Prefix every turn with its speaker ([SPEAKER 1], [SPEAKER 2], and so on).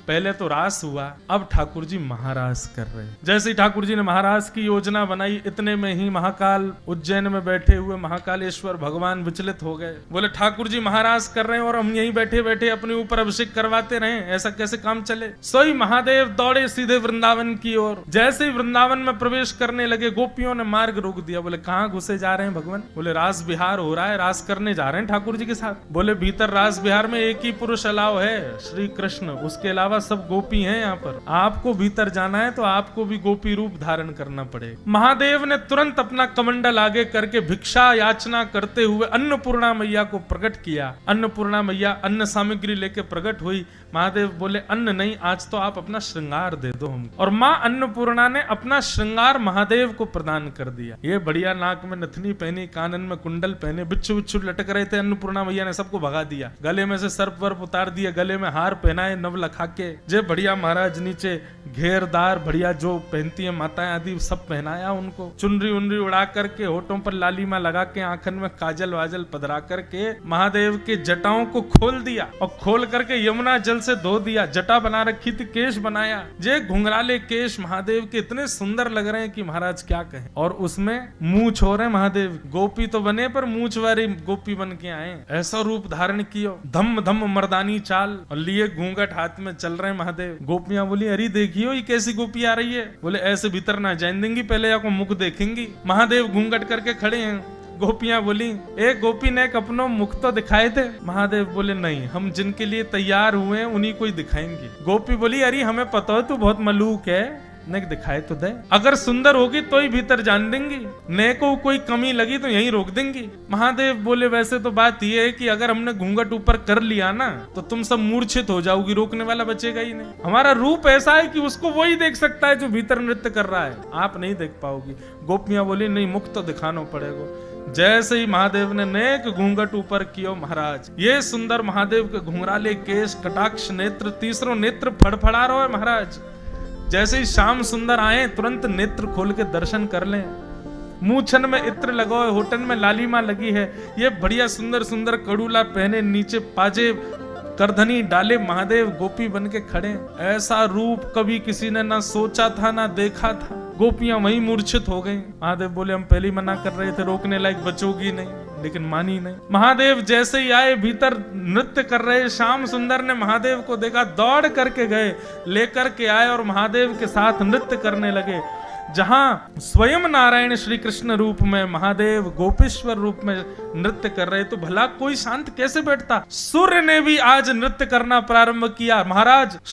[SPEAKER 1] पहले तो रास हुआ, अब ठाकुर जी महारास कर रहे हैं। जैसे ही ठाकुर जी ने महारास की योजना बनाई, इतने में ही महाकाल उज्जैन में बैठे हुए महाकालेश्वर भगवान विचलित हो गए। बोले ठाकुर जी महारास कर रहे हैं और हम यहीं बैठे बैठे अपने ऊपर अभिषेक करवाते रहे, ऐसा कैसे काम चले। सोई महादेव दौड़े सीधे वृंदावन की ओर। जैसे ही वृंदावन में प्रवेश करने लगे, गोपियों ने मार्ग रोक दिया। बोले कहाँ घुसे जा रहे हैं भगवान? बोले रास बिहार हो रहा है, रास करने जा रहे हैं ठाकुर जी के साथ। बोले भीतर रास बिहार में एक ही पुरुष अलाव है, श्री कृष्ण, उसके अलावा सब गोपी हैं यहाँ पर। आपको भीतर जाना है तो आपको भी गोपी रूप धारण करना पड़ेगा। महादेव ने तुरंत अपना कमंडल आगे करके भिक्षा याचना करते हुए अन्नपूर्णा मैया को प्रकट किया। अन्नपूर्णा मैया अन्न सामग्री लेके प्रकट हुई। महादेव बोले अन्न नहीं, आज तो आप अपना श्रृंगार दे दो हमको। और माँ अन्नपूर्णा ने अपना श्रृंगार महादेव को प्रदान कर दिया। ये बढ़िया नाक में नथनी पहनी, कानन में कुंडल पहने, बिच्छू बिच्छू लटक रहे थे। अन्नपूर्णा मैया ने सबको भगा दिया, गले में से सर्प वर्प उतार दिया, गले में हार पहनाए नव लखा के। जे बढ़िया महाराज नीचे घेरदार बढ़िया जो पहनती है माताएं आदि सब पहनाया उनको। चुनरी उनरी उड़ा करके, होठों पर लालिमा लगा के, आंखन में काजल वाजल पधरा करके महादेव के जटाओं को खोल दिया और खोल करके यमुना जल से धो दिया। जटा बना रखी थी, केश बनाया। जे घुंघराले केश महादेव के इतने सुंदर लग रहे हैं कि महाराज क्या कहें। और उसमें मूंछ हो रहे महादेव, गोपी तो बने पर मूंछ वाली गोपी बन के आए। ऐसा रूप धारण किया, धम धम मर्दानी चाल, और लिए घूंघट हाथ में चल रहे महादेव। गोपियां बोली अरे देखियो ये कैसी गोपी आ रही है। बोले ऐसे भीतर ना जाने देंगी, पहले आपको मुख देखेंगी। महादेव घूंघट करके खड़े हैं। गोपियां बोली एक गोपी ने एक अपनो मुख तो दिखाए थे। महादेव बोले नहीं, हम जिनके लिए तैयार हुए हैं उन्हीं को ही दिखाएंगे। गोपी बोली अरे हमें पता है तू बहुत मलूक है, ने दिखाए तो दे। अगर सुंदर होगी तो ही भीतर जान देंगी, ने को कोई कमी लगी तो यहीं रोक देंगी। महादेव बोले वैसे तो बात यह है कि अगर हमने घूंघट ऊपर कर लिया ना तो तुम सब मूर्छित हो जाओगी, रोकने वाला बचेगा ही नहीं। हमारा रूप ऐसा है कि उसको वही देख सकता है जो भीतर नृत्य कर रहा है, आप नहीं देख पाओगी। गोपियां बोली नहीं, मुख तो दिखाना पड़ेगा। जैसे ही महादेव ने नेक घूंघट ऊपर किया, महाराज ये सुंदर महादेव के घुंघराले केश, कटाक्ष नेत्र, तीसरो नेत्र फड़फड़ा रहा है महाराज। जैसे ही श्याम सुंदर आए तुरंत नेत्र खोल के दर्शन कर लें। मूछन में इत्र लगो है, होठन में लालिमा लगी है। ये बढ़िया सुंदर सुंदर कड़ूला पहने, नीचे पाजे करधनी डाले महादेव गोपी बन के खड़े। ऐसा रूप कभी किसी ने ना सोचा था ना देखा था। गोपियां वहीं मूर्छित हो गईं। महादेव बोले हम पहले ही मना कर रहे थे, रोकने लायक बचोगी नहीं, लेकिन मानी नहीं। महादेव जैसे ही आए, भीतर नृत्य कर रहे श्याम सुंदर ने महादेव को देखा, दौड़ करके गए, लेकर के आए और महादेव के साथ नृत्य करने लगे। जहां स्वयं नारायण श्री कृष्ण रूप में, महादेव गोपेश्वर रूप में नृत्य कर रहे, तो भला कोई शांत कैसे बैठता। सूर्य ने भी आज नृत्य करना प्रारंभ किया। महाराज